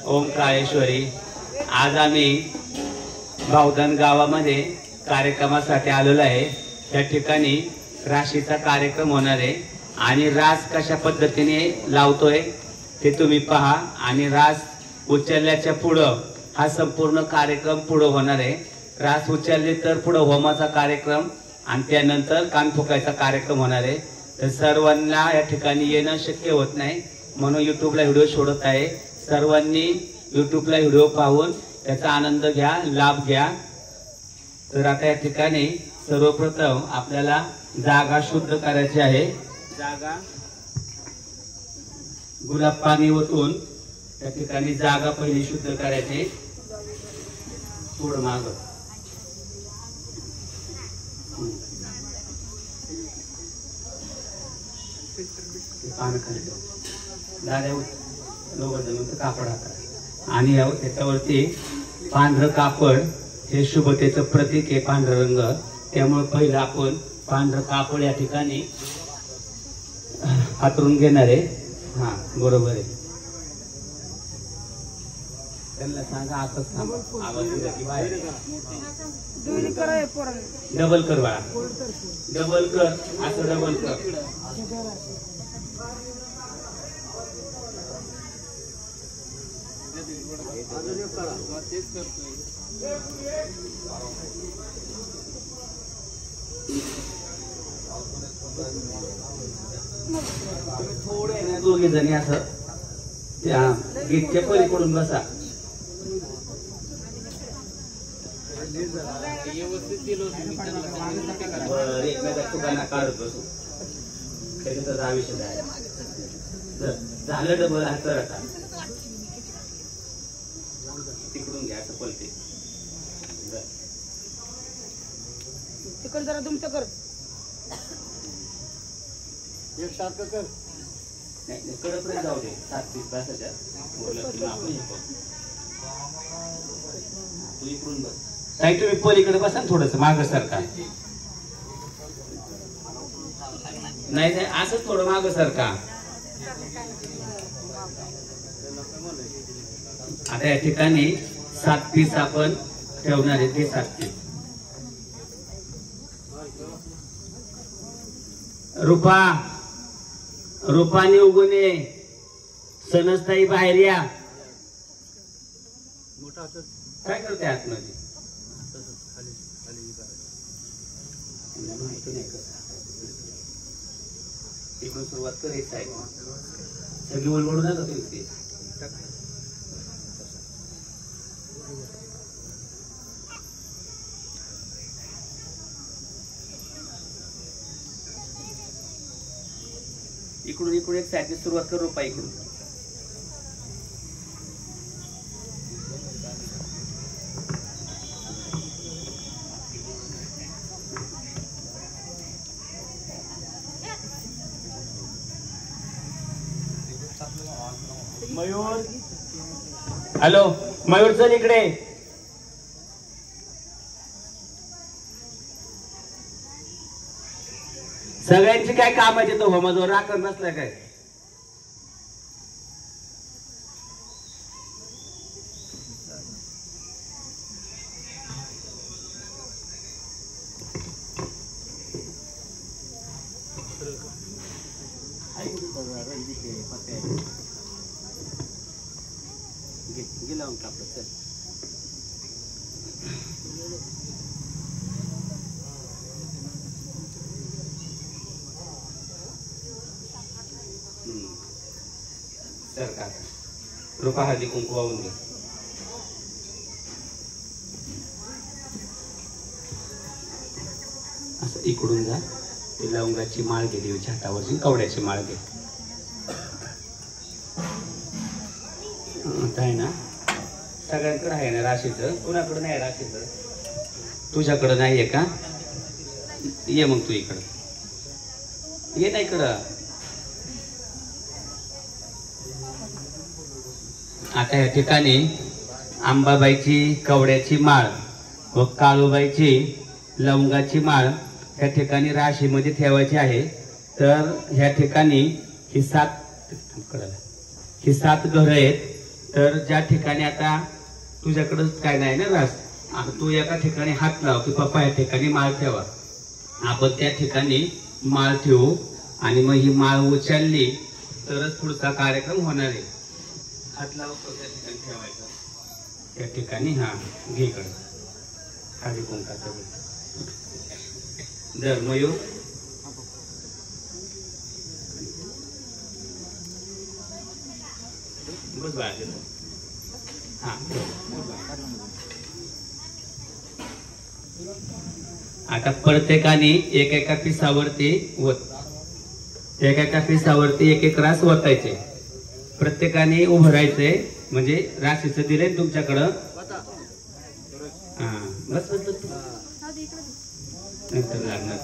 ओंकारेश्वरी। आज आम्ही बावधन गावामध्ये कार्यक्रमासाठी आलेलो आहे। त्या ठिकाणी राशीचा कार्यक्रम होणार आहे आणि रास कशा पद्धतीने लावतोय ते तुम्ही पहा आणि रास उचलल्याच्या पुढं हा संपूर्ण कार्यक्रम पुढे होणार आहे। रास उचलले तर पुढे होमाचा कार्यक्रम आणि त्यानंतर कान फुकायचा कार्यक्रम होणार आहे। तर सर्वांना या ठिकाणी येणं शक्य होत नाही म्हणून युट्यूबला व्हिडिओ सोडत आहे। सर्वांनी युट्यूबला व्हिडिओ पाहून त्याचा आनंद घ्या, लाभ घ्या। तर आता या ठिकाणी सर्वप्रथम आपल्याला जागा शुद्ध करायची आहे। जागा गुलाब पाणी ओतून त्या ठिकाणी जागा पहिली शुद्ध करायची। पुढं माग पान खाली कापड हातात आणि त्याच्यावरती पांढरं कापड हे शुभतेचं प्रतीक आहे, पांढरा रंग। त्यामुळे पहिलं आपण पांढरं कापड या ठिकाणी हातरून घेणार आहे। हा बरोबर आहे। त्यांना सांगा आताच थांबा, आवाज दिला की बाहेर डबल कर बाळा, डबल कर, असं डबल कर। थोडे ना दोघे जणी असं त्या गेटच्या पलीकडून बसा। काढत बसू त्याचा विषय झालं डबल हात आता तिकडून घ्या असं पलटे तिकडे जरा तुमचं कर एक सारखं कर नाही कडपर्यंत जाऊ दे 7-20 तासाच्या तू इकडून बस ताई तुम्ही पलीकडे बसा थोडस माग सारखा नाही नाही असंच थोडं माग सारखा। आता या ठिकाणी 7 पीस आपण ठेवणार आहे ते 7 पीस। रूपाने उगुने सनसताई बाहेर या। काय करते आतमध्ये माहिती नाही कसं इकडून सुरुवात करायची आहे। सगळी ओळबडू नका तुम्ही ते इकडून इकडून एक साईडने सुरुवात करू रुपा इकडून मयूर। हॅलो मयूर चल इकडे। सगळ्यांची काय कामाची तो होमाजवळ राखण नसला काय गेला आपलं चल सरकार रुपा हळदी कुंकू वाहून घे। असं इकडून जा ते लवंगाची माळ घे देवीच्या हातावरची कवड्याची माळ घे। आहे ना सगळ्यांकडे आहे ना राशीचं कुणाकडे नाही राशीचं तुझ्याकडे नाहीये का ये मग तू इकडं ये ना इकडं। आता या ठिकाणी अंबाबाईची कवड्याची माळ व काळूबाईची लवंगाची माळ या ठिकाणी राशीमध्ये ठेवायची आहे। तर ह्या ठिकाणी ही 7 घरं आहेत। तर ज्या ठिकाणी आता तुझ्याकडं काय नाही ना रास, आता तू एका ठिकाणी हात लाव की पप्पा या ठिकाणी माळ ठेवा, आपण त्या ठिकाणी माळ ठेवू आणि मग ही माळ उचलली तरच पुढचा कार्यक्रम होणार आहे. हात लाव त्या ठिकाणी ठेवायचं, त्या ठिकाणी हा घे इकडं हळदी कुंकाचं जर मयूर बस बाळा. हा आता प्रत्येकाने एकेका पिसावरती एकेका पिसावरती एक एक रास ओतायचे. प्रत्येकाने उभं राहायचंय म्हणजे राशीचं दिलंय तुमच्याकडं. हा बस नंतर लागणार.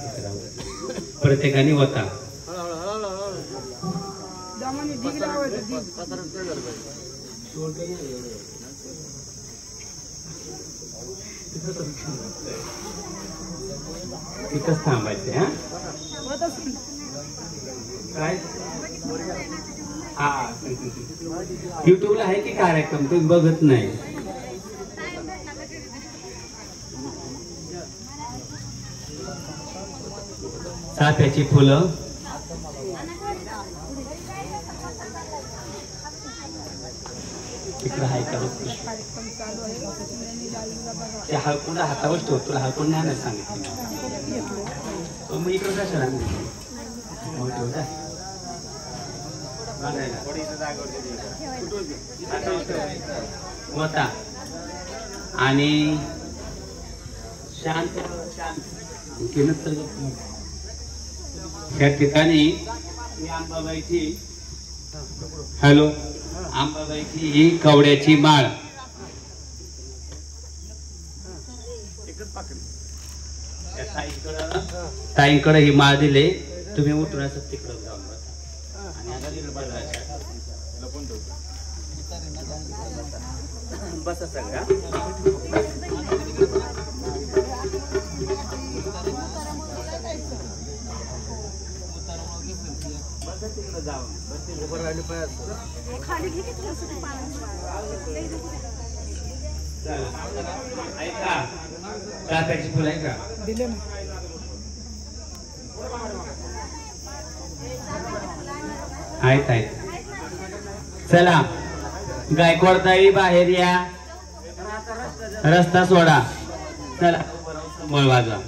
प्रत्येकाने ओता. तिथंच थांबायचे. हा काय हा युट्यूबला आहे की कार्यक्रम तुम्ही बघत नाही. चाफ्याची फुलं तिकडं आहे का? ते हळकुंड हातावर ठेव. तुला हळकुंड नाही सांगितलं मग इकडं कशाला होता. आणि शांत त्या ठिकाणी आंबाबाईची हॅलो आंबाबाईची ही कवड्याची माळ ताईंकडे ही माळ दिले. तुम्ही उठून असं तिकडं जाऊन आणि आता तिकडे बसा सगळ्या. तिकडे जाऊन ऐका चाफ्याची फुलं आहे का? दिले ना. आहेत आहेत. चला गायकवाडताई बाहेर या. रस्ता सोडा. चला बोल वाजवा.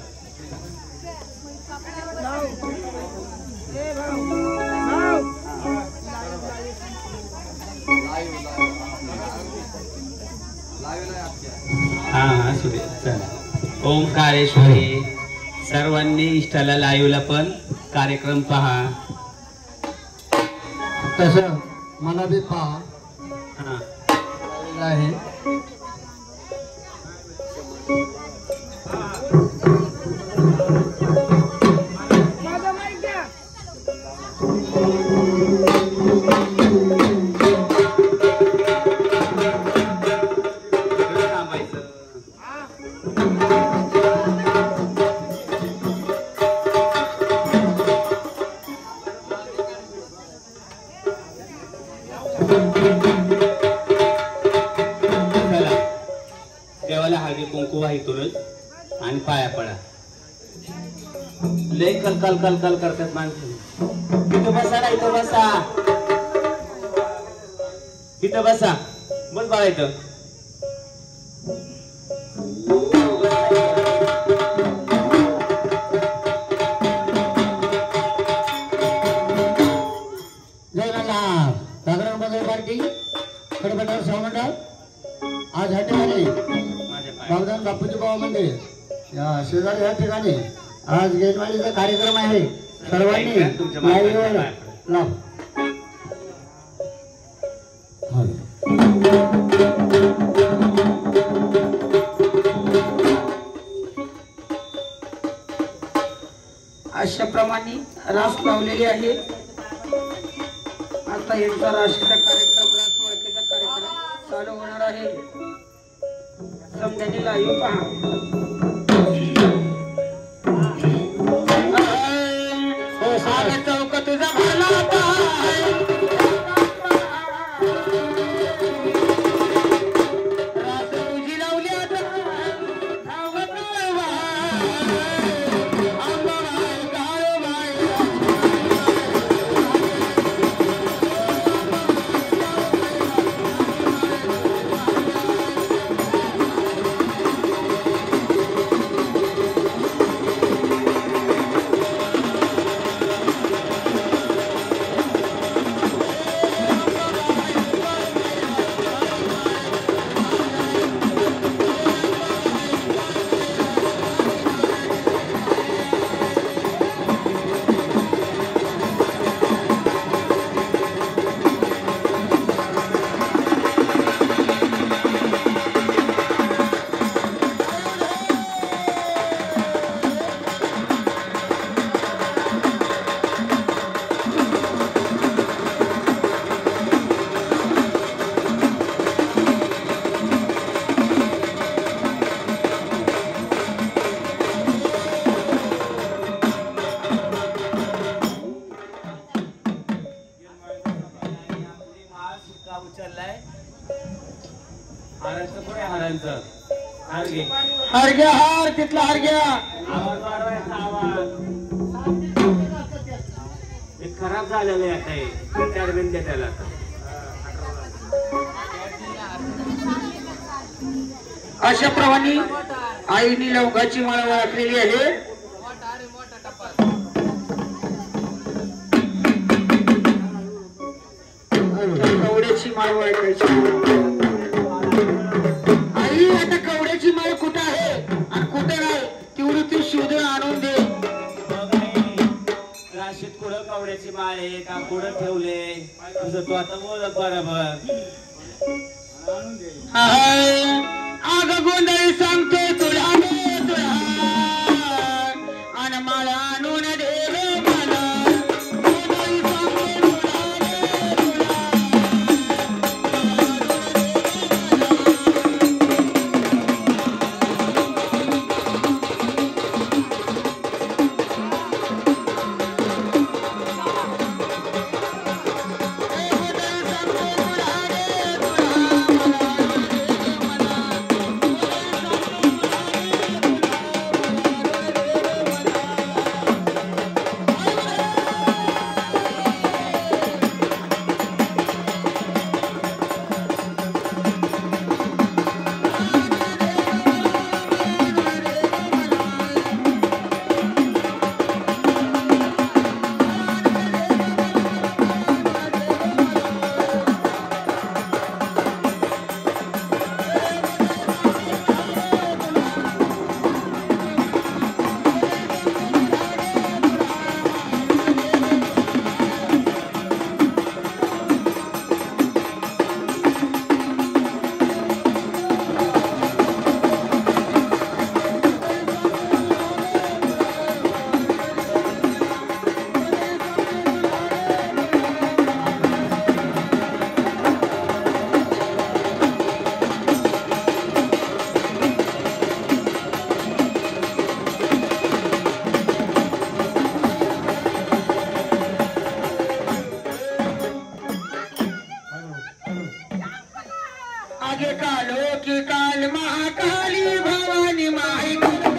हा हा सुरे. चला ओंकारेश्वरी सर्वांनी इष्टाला लाईव्हला पण कार्यक्रम पहा. तसं मला बी पहा आहे. देवाला हळदी कुंकू वाहितूनच आणि पाया पडा. लय कल कल कल करतात माणसं. इथं बसा ना, इथं बसा, इथं बसा. बस बाळा इथं. जय मल्हार. साधारण बदल पार्टी कडबटावर सहमंडळ आज ह्या ठिकाणी बावधान बापूजी बाबा मंदिर या शेजारी ह्या ठिकाणी आज गेटवाडीचा कार्यक्रम आहे. सर्वांनी लाभ. अशाप्रमाणे रास लावलेली आहे. आता यांचा राशीचा कार्यक्रम रास ओळखीचा कार्यक्रम चालू होणार आहे. समजाने लाईव्ह पहा. चौक तुझा भरला हारांचं पुढे हारांचं हार घे हार घ्या हार तिथला हार घ्या आवाज वाढवायचा आवाज हे खराब झालेलं आहे आता हे टर्बिन द्या त्याला आता अशा प्रमाणे आईने लवंगाची माळ वाटलेली आहे कवड्याची माळ वाटायची आई आता कवड्याची माळ कुठं आहे आणि कुठं नाही तेवढी ती शोधून आणून दे राशीत कुठं कवड्याची माळ आहे का कुठं ठेवले तुझं तू आता बोल बरोबर आग गोंधळी सांगते तुला आणि मला आणून दे मला गोंधळी सांगते आगे कालो की काल महाकाली भवानी माई